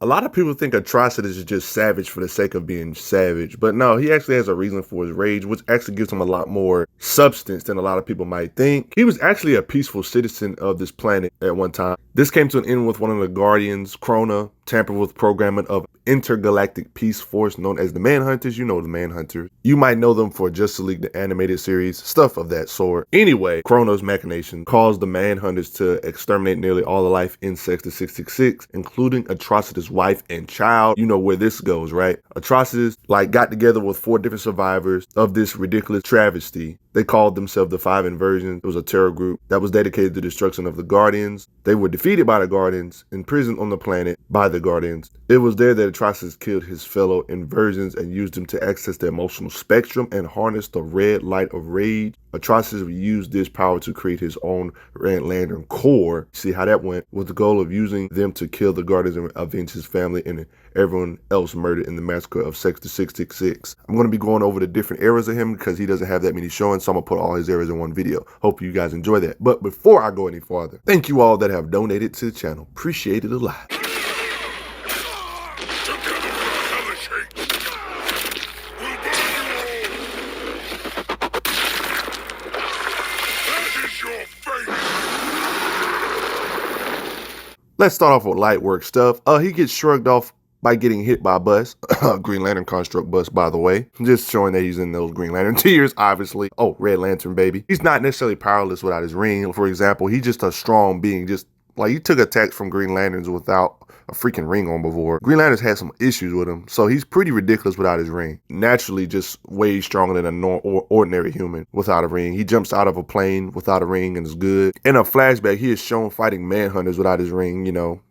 A lot of people think Atrocitus is just savage for the sake of being savage, but no, he actually has a reason for his rage, which actually gives him a lot more substance than a lot of people might think. He was actually a peaceful citizen of this planet at one time. This came to an end with one of the Guardians, Krona, tampered with programming of intergalactic peace force known as the Manhunters. You know the Manhunters. You might know them for Justice League, the animated series, stuff of that sort. Anyway, Krona's machination caused the Manhunters to exterminate nearly all the life in Sector 666, including Atrocitus' wife and child. You know where this goes, right? Atrocitus got together with 4 different survivors of this ridiculous travesty. They called themselves the 5 Inversions. It was a terror group that was dedicated to the destruction of the Guardians. They were defeated by the Guardians, imprisoned on the planet by the Guardians. It was there that Atrocitus killed his fellow Inversions and used them to access the emotional spectrum and harness the red light of rage. Atrocitus used this power to create his own Red Lantern Corps. See how that went? With the goal of using them to kill the Guardians and avenge his family and everyone else murdered in the massacre of Sector 666. I'm going to be going over the different eras of him because he doesn't have that many showings, so I'm going to put all his eras in one video. Hope you guys enjoy that. But before I go any farther, thank you all that have donated to the channel. Appreciate it a lot. Let's start off with light work stuff. He gets shrugged off by getting hit by a bus. Green Lantern construct bus, by the way. Just showing that he's in those Green Lantern tears, obviously. Oh, Red Lantern, baby. He's not necessarily powerless without his ring. For example, he's just a strong being. Just like he took attacks from Green Lanterns without a freaking ring on before. Green Lanterns had some issues with him, so he's pretty ridiculous without his ring. Naturally, just way stronger than an ordinary human without a ring. He jumps out of a plane without a ring and is good. In a flashback, he is shown fighting Manhunters without his ring,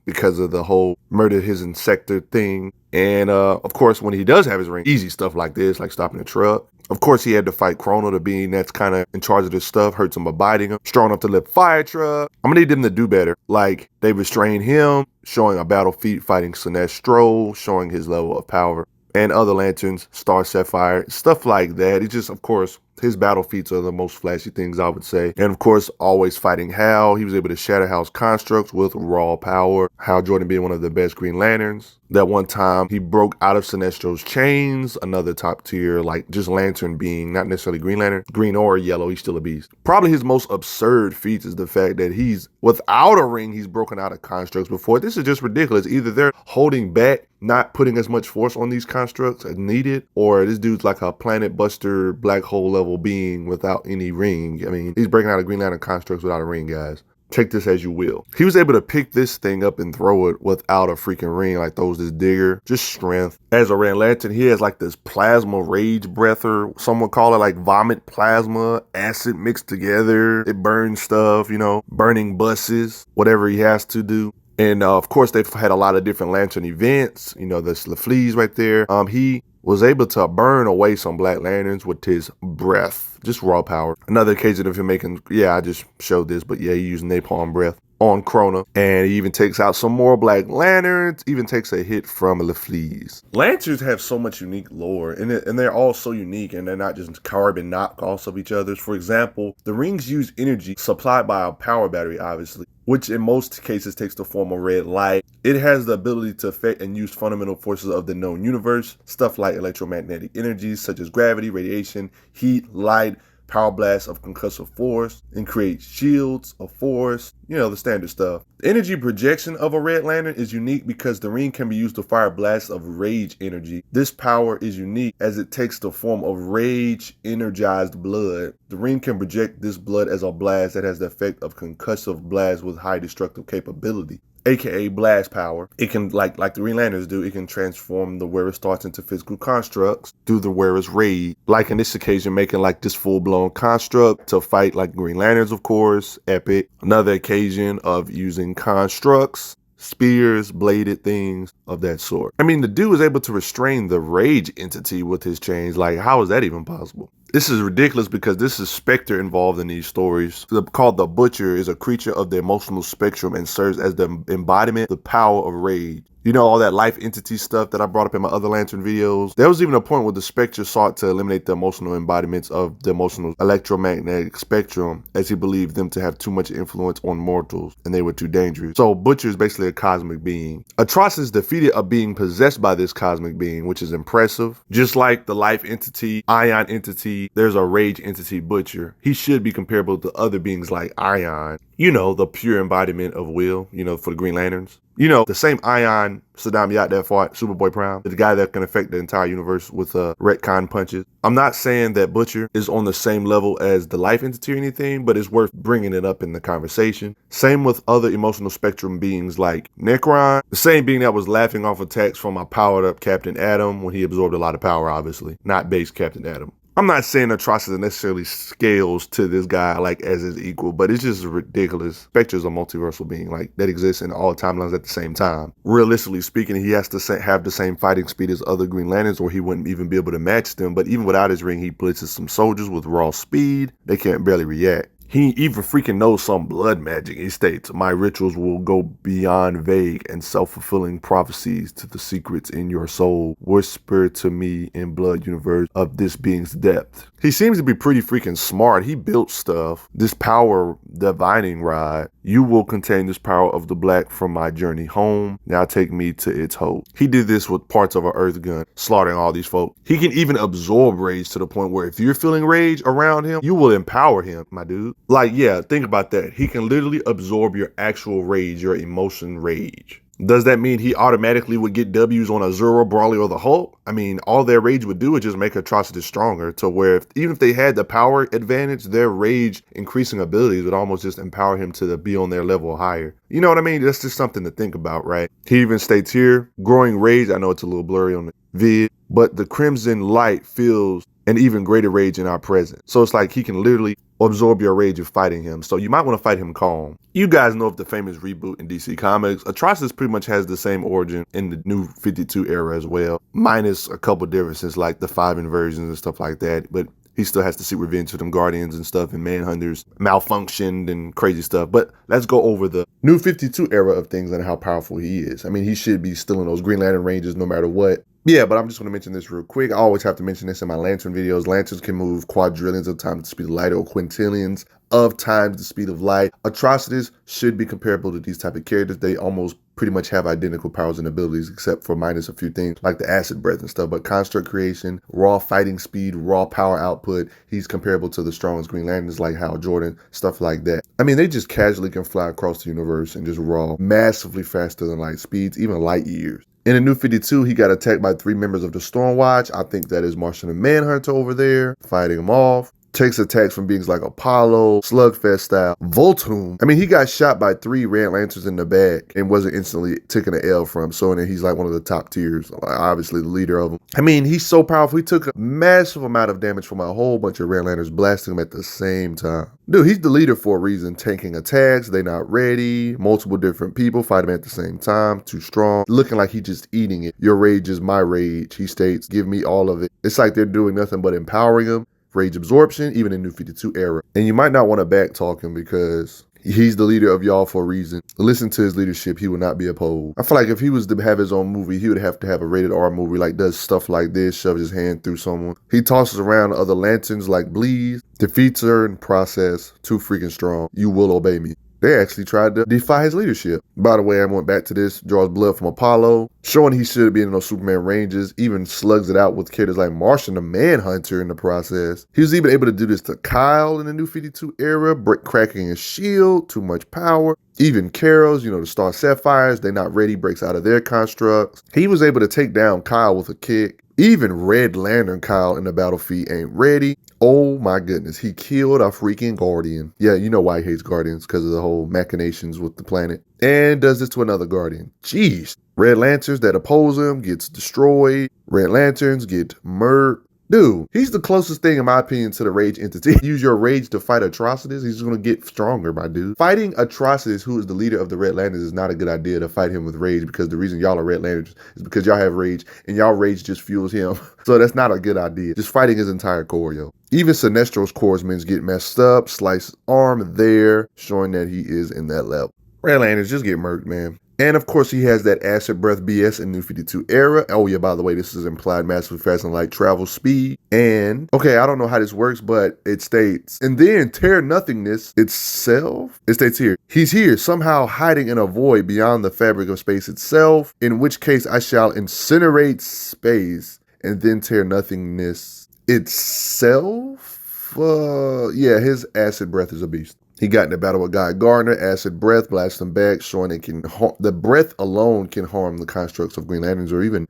because of the whole murder his insector thing. And of course, when he does have his ring, easy stuff like this, like stopping a truck. Of course, he had to fight Krona, the being that's kind of in charge of this stuff, hurts him by biting him, strong enough to lift fire truck. I'm gonna need them to do better. Like, they restrain him, showing a battle feat fighting Sinestro, showing his level of power. And other Lanterns, Star Sapphire, stuff like that. It's just, of course, his battle feats are the most flashy things, I would say. And of course, always fighting Hal. He was able to shatter Hal's constructs with raw power. Hal Jordan being one of the best Green Lanterns. That one time, he broke out of Sinestro's chains. Another top tier, just Lantern being, not necessarily Green Lantern. Green or yellow, he's still a beast. Probably his most absurd feat is the fact that he's, without a ring, he's broken out of constructs before. This is just ridiculous. Either they're holding back, not putting as much force on these constructs as needed, or this dude's like a planet buster, black hole level being without any ring. I mean, he's breaking out of Green Lantern constructs without a ring, guys. Take this as you will. He was able to pick this thing up and throw it without a freaking ring, like throws this digger. Just strength. As a Red Lantern, he has this plasma rage breath, or someone call it vomit plasma, acid mixed together. It burns stuff, burning buses, whatever he has to do. And of course, they've had a lot of different Lantern events. There's the fleas right there. He was able to burn away some Black Lanterns with his breath, just raw power. Another occasion of him making, I just showed this, but he used napalm breath on Krona. And he even takes out some more Black Lanterns, even takes a hit from the fleas. Lanterns have so much unique lore, and they're all so unique, and they're not just carbon knockoffs of each other's. For example, the rings use energy supplied by a power battery, obviously, which in most cases takes the form of red light. It has the ability to affect and use fundamental forces of the known universe, stuff like electromagnetic energies such as gravity, radiation, heat, light, power blasts of concussive force, and create shields of force, the standard stuff. The energy projection of a Red Lantern is unique because the ring can be used to fire blasts of rage energy. This power is unique as it takes the form of rage energized blood. The ring can project this blood as a blast that has the effect of concussive blast with high destructive capability, aka blast power. It can, like the Green Lanterns do, it can transform the wearer's thoughts into physical constructs through the wearer's rage. Like in this occasion, making this full-blown construct to fight Green Lanterns, of course, epic. Another occasion of using constructs, spears, bladed things of that sort. I mean, the dude was able to restrain the rage entity with his chains. How is that even possible? This is ridiculous because this is Spectre involved in these stories. Called the Butcher is a creature of the emotional spectrum and serves as the embodiment, the power of rage. You know, all that life entity stuff that I brought up in my other Lantern videos. There was even a point where the Spectre sought to eliminate the emotional embodiments of the emotional electromagnetic spectrum, as he believed them to have too much influence on mortals and they were too dangerous. So Butcher is basically a cosmic being. Atrocitus defeated a being possessed by this cosmic being, which is impressive. Just like the life entity, ion entity, there's a rage entity Butcher. He should be comparable to other beings like Ion. You know, the pure embodiment of will, you know, for the Green Lanterns. You know, the same Ion Saddam Yacht that fought Superboy Prime, the guy that can affect the entire universe with retcon punches. I'm not saying that Butcher is on the same level as the life entity or anything, but it's worth bringing it up in the conversation. Same with other emotional spectrum beings like Necron, the same being that was laughing off attacks from my powered up Captain Atom when he absorbed a lot of power, obviously, not base Captain Atom. I'm not saying Atrocitus necessarily scales to this guy like as his equal, but it's just ridiculous. Spectre's a multiversal being like that exists in all timelines at the same time. Realistically speaking, he has to have the same fighting speed as other Green Lanterns or he wouldn't even be able to match them. But even without his ring, he blitzes some soldiers with raw speed. They can't barely react. He even freaking knows some blood magic. He states, my rituals will go beyond vague and self-fulfilling prophecies to the secrets in your soul. Whisper to me in blood universe of this being's depth. He seems to be pretty freaking smart. He built stuff. This power divining rod. You will contain this power of the black from my journey home. Now take me to its hope. He did this with parts of an earth gun, slaughtering all these folk. He can even absorb rage to the point where if you're feeling rage around him, you will empower him, my dude. Like, yeah, think about that. He can literally absorb your actual rage, your emotion rage. Does that mean he automatically would get W's on a Zero, Brawley, or the Hulk? I mean, all their rage would do is just make Atrocitus stronger to where even if they had the power advantage, their rage increasing abilities would almost just empower him to be on their level higher. You know what I mean? That's just something to think about, right? He even states here, growing rage, I know it's a little blurry on the vid, but the crimson light feels an even greater rage in our presence. So it's like he can literally absorb your rage of fighting him. So you might want to fight him calm. You guys know of the famous reboot in DC Comics. Atrocitus pretty much has the same origin in the new 52 era as well, minus a couple differences like the 5 inversions and stuff like that. But he still has to seek revenge for them Guardians and stuff, and Manhunters malfunctioned and crazy stuff. But let's go over the new 52 era of things and how powerful he is. I mean, he should be still in those Green Lantern ranges no matter what. Yeah, but I'm just going to mention this real quick. I always have to mention this in my Lantern videos. Lanterns can move quadrillions of times the speed of light or quintillions of times the speed of light. Atrocitus should be comparable to these type of characters. They almost pretty much have identical powers and abilities except for minus a few things like the acid breath and stuff. But construct creation, raw fighting speed, raw power output, he's comparable to the strongest Green Lanterns like Hal Jordan, stuff like that. I mean, they just casually can fly across the universe and just raw massively faster than light speeds, even light years. In the new 52, he got attacked by 3 members of the Stormwatch. I think that is Martian and Manhunter over there, fighting him off. Takes attacks from beings like Apollo, Slugfest style, Voltoon. I mean, he got shot by 3 Red Lanterns in the back and wasn't instantly taking an L from. So then he's like one of the top tiers, obviously the leader of them. I mean, he's so powerful. He took a massive amount of damage from a whole bunch of Red Lanterns blasting him at the same time. Dude, he's the leader for a reason. Tanking attacks, they not ready. Multiple different people fight him at the same time. Too strong. Looking like he's just eating it. Your rage is my rage, he states. Give me all of it. It's like they're doing nothing but empowering him. Rage absorption, even in New 52 era. And you might not want to backtalk him because he's the leader of y'all for a reason. Listen to his leadership, he will not be opposed. I feel like if he was to have his own movie, he would have to have a rated R movie, like does stuff like this, shoves his hand through someone. He tosses around other lanterns like Bleeze, defeats her in process, too freaking strong. You will obey me. They actually tried to defy his leadership. By the way, I went back to this, draws blood from Apollo, showing he should be in those Superman ranges, even slugs it out with characters like Martian the Manhunter in the process. He was even able to do this to Kyle in the new 52 era, cracking his shield, too much power. Even Carol's, the Star Sapphires, they not ready, breaks out of their constructs. He was able to take down Kyle with a kick. Even Red Lantern Kyle in the battlefield ain't ready. Oh my goodness, he killed a freaking Guardian. Yeah, you know why he hates Guardians, because of the whole machinations with the planet. And does this to another Guardian. Jeez. Red Lanterns that oppose him gets destroyed. Red Lanterns get murked. Dude, he's the closest thing, in my opinion, to the rage entity. Use your rage to fight Atrocitus, he's going to get stronger, my dude. Fighting Atrocitus, who is the leader of the Red Lanterns, is not a good idea to fight him with rage, because the reason y'all are Red Lanterns is because y'all have rage, and y'all rage just fuels him. So that's not a good idea. Just fighting his entire core, yo. Even Sinestro's corpsmen get messed up, sliced arm there, showing that he is in that level. Red Lanterns just get murked, man. And of course, he has that acid breath BS in New 52 era. Oh yeah, by the way, this is implied massively faster than light travel speed. And okay, I don't know how this works, but it states, and then tear nothingness itself. It states here, he's here, somehow hiding in a void beyond the fabric of space itself, in which case I shall incinerate space and then tear nothingness itself. Yeah, his acid breath is a beast. He got in a battle with Guy Gardner, acid breath, blast him back, showing it can the breath alone can harm the constructs of Green Lanterns, or even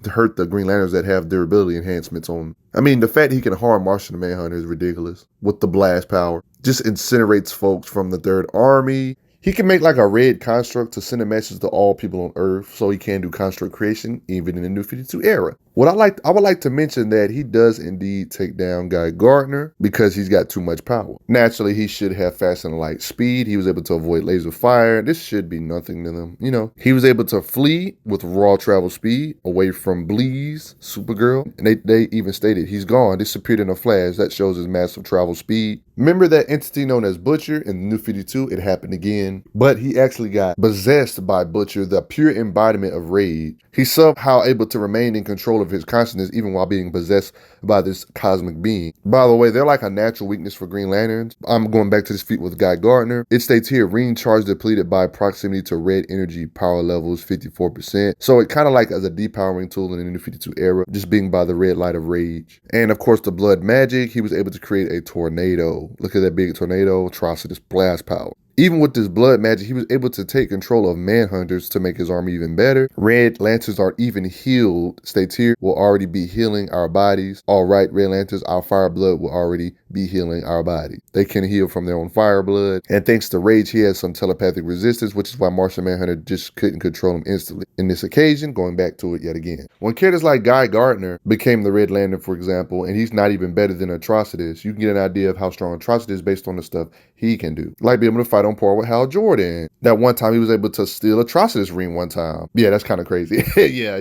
hurt the Green Lanterns that have durability enhancements on. I mean, the fact he can harm Martian the Manhunter is ridiculous with the blast power. Just incinerates folks from the Third Army. He can make like a red construct to send a message to all people on Earth, so he can do construct creation even in the New 52 era. I would like to mention that he does indeed take down Guy Gardner because he's got too much power. Naturally, he should have fast and light speed. He was able to avoid laser fire. This should be nothing to them. You know, he was able to flee with raw travel speed away from Bleeze, Supergirl. And they even stated he's gone, disappeared in a flash. That shows his massive travel speed. Remember that entity known as Butcher in the New 52? It happened again. But he actually got possessed by Butcher, the pure embodiment of rage. He's somehow able to remain in control of his consciousness even while being possessed by this cosmic being. By the way, they're like a natural weakness for Green Lanterns. I'm going back to this feat with Guy Gardner. It states here, ring charge depleted by proximity to red energy power levels 54%. So it kind of like as a depowering tool in the New 52 era, just being by the red light of rage. And of course, the blood magic, he was able to create a tornado. Look at that big tornado, Atrocitus blast power. Even with this blood magic, he was able to take control of Manhunters to make his army even better. Red Lanterns are even healed, states here, will already be healing our bodies. All right, Red Lanterns, our fire blood will already be healing our body. They can heal from their own fire blood. And thanks to Rage, he has some telepathic resistance, which is why Martian Manhunter just couldn't control him instantly. In this occasion, going back to it yet again. When characters like Guy Gardner became the Red Lantern, for example, and he's not even better than Atrocitus, you can get an idea of how strong Atrocitus is based on the stuff he can do. Like being able to fight on par with Hal Jordan. That one time he was able to steal Atrocitus ring one time. Yeah, that's kind of crazy. Yeah,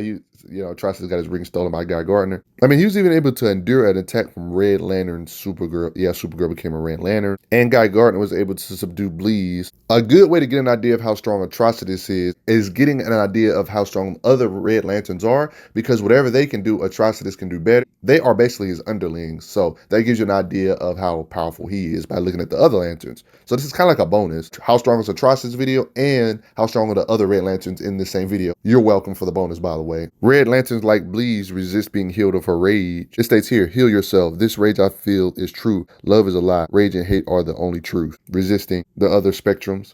Atrocitus got his ring stolen by Guy Gardner. I mean, he was even able to endure an attack from Red Lantern Supergirl. Yeah, Supergirl became a Red Lantern. And Guy Gardner was able to subdue Bleeze. A good way to get an idea of how strong Atrocitus is getting an idea of how strong other Red Lanterns are, because whatever they can do, Atrocitus can do better. They are basically his underlings. So that gives you an idea of how powerful he is by looking at the other Lanterns. So this is kind of like a bonus. How strong is Atrocitus video and how strong are the other Red Lanterns in the same video. You're welcome for the bonus, by the way. Red Lanterns like Bleeze resist being healed of her rage. It states here, heal yourself. This rage I feel is true. Love is a lie. Rage and hate are the only truth. Resisting the other spectrums,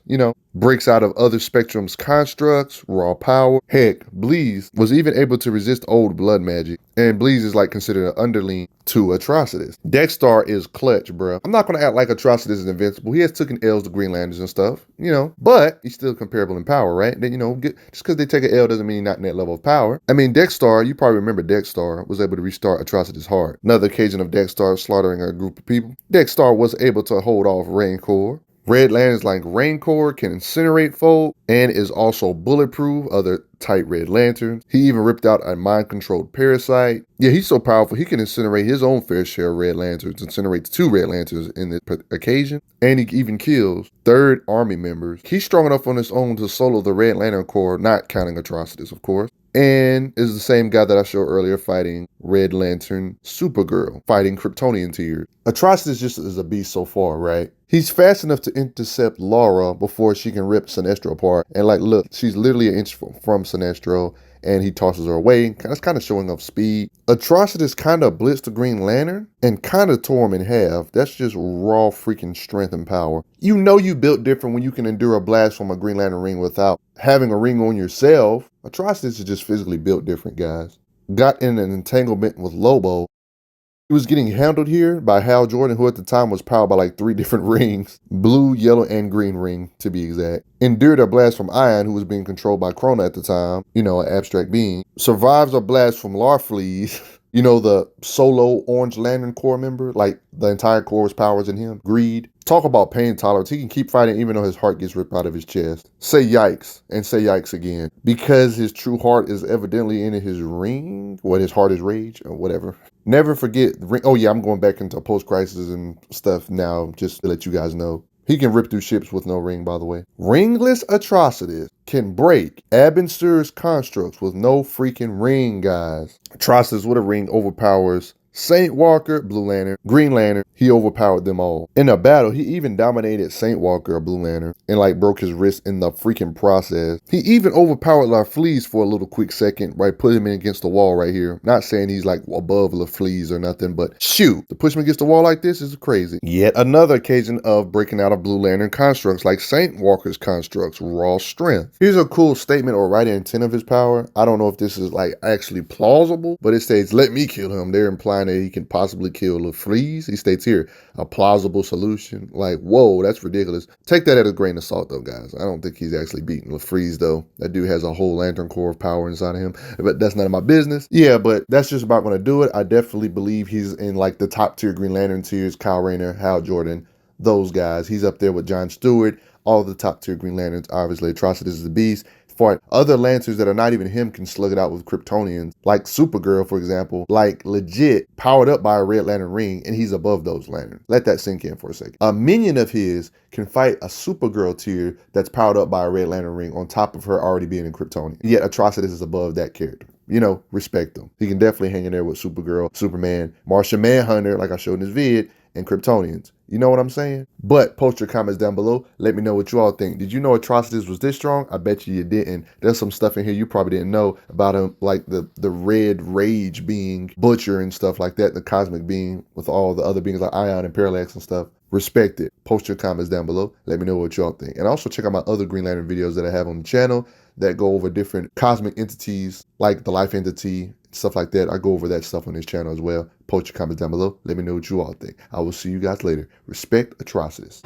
breaks out of other spectrums constructs, raw power. Heck, Bleeze was even able to resist old blood magic. And Bleeze is like considered an underling to Atrocitus. Dexstar is clutch, bruh. I'm not going to act like Atrocitus is invincible. He has taken L's to Green Lanterns and stuff, but he's still comparable in power, right? Then, just because they take an L doesn't mean he's not in that level of power. I mean, Dexstar, you probably remember Dexstar was able to restart Atrocitus' heart. Another occasion of Dexstar slaughtering a group of people. Dexstar was able to hold off Rancor. Red Lanterns like Rancor can incinerate folk and is also bulletproof, other tight Red Lanterns. He even ripped out a mind-controlled parasite. Yeah, he's so powerful, he can incinerate his own fair share of Red Lanterns, incinerates 2 Red Lanterns in the occasion, and he even kills Third Army members. He's strong enough on his own to solo the Red Lantern Corps, not counting Atrocitus, of course. And is the same guy that I showed earlier fighting Red Lantern Supergirl, fighting Kryptonian tears. Atrocitus just is a beast so far, right? He's fast enough to intercept Laura before she can rip Sinestro apart. And look, she's literally an inch from Sinestro, and he tosses her away. That's kind of showing off speed. Atrocitus kind of blitzed the Green Lantern and kind of tore him in half. That's just raw freaking strength and power. You know you built different when you can endure a blast from a Green Lantern ring without having a ring on yourself. Atrocitus is just physically built different, guys. Got in an entanglement with Lobo. He was getting handled here by Hal Jordan, who at the time was powered by like 3 different rings. Blue, yellow, and green ring, to be exact. Endured a blast from Ion, who was being controlled by Krona at the time. An abstract being. Survives a blast from Larfleeze. The solo Orange Lantern Corps member. Like, the entire Corps' powers in him. Greed. Talk about pain tolerance. He can keep fighting even though his heart gets ripped out of his chest. Say yikes, and say yikes again. Because his true heart is evidently in his ring. His heart is rage, or whatever. Never forget, oh yeah, I'm going back into post-crisis and stuff now, just to let you guys know. He can rip through ships with no ring, by the way. Ringless Atrocitus can break absurd constructs with no freaking ring, guys. Atrocitus with a ring overpowers Saint Walker, Blue Lantern, Green Lantern. He overpowered them all. In a battle, he even dominated Saint Walker, a Blue Lantern, and like broke his wrist in the freaking process. He even overpowered LaFleeze for a little quick second, right? Put him in against the wall right here. Not saying he's like above LaFleeze or nothing, but shoot, to push him against the wall like this is crazy. Yet another occasion of breaking out of Blue Lantern constructs like Saint Walker's constructs, raw strength. Here's a cool statement or writing intent of his power. I don't know if this is like actually plausible, but it states, "Let me kill him." They're implying that he can possibly kill LaFleeze. He states here, a plausible solution. Like, whoa, that's ridiculous. Take that at a grain of salt, though, guys. I don't think he's actually beating LaFleeze, though. That dude has a whole lantern core of power inside of him, but that's none of my business. Yeah, but that's just about going to do it. I definitely believe he's in like the top tier Green Lantern tiers, Kyle Rayner, Hal Jordan, those guys. He's up there with John Stewart, all the top tier Green Lanterns. Obviously, Atrocitus is the beast. For other Lancers that are not even him can slug it out with Kryptonians, like Supergirl, for example, like legit powered up by a Red Lantern ring, and he's above those lanterns. Let that sink in for a second. A minion of his can fight a Supergirl tier that's powered up by a Red Lantern ring on top of her already being in Kryptonian. Yet Atrocitus is above that character. You know, respect him. He can definitely hang in there with Supergirl, Superman, Martian Manhunter, like I showed in this vid, and Kryptonians. You know what I'm saying? But post your comments down below. Let me know what you all think. Did you know Atrocitus was this strong? I bet you didn't. There's some stuff in here you probably didn't know about him, like the red rage being, Butcher and stuff like that, the cosmic being with all the other beings like Ion and Parallax and stuff. Respect it. Post your comments down below. Let me know what y'all think. And also check out my other Green Lantern videos that I have on the channel that go over different cosmic entities like the life entity, stuff like that. I go over that stuff on this channel as well. Post your comments down below. Let me know what you all think. I will see you guys later. Respect Atrocitus.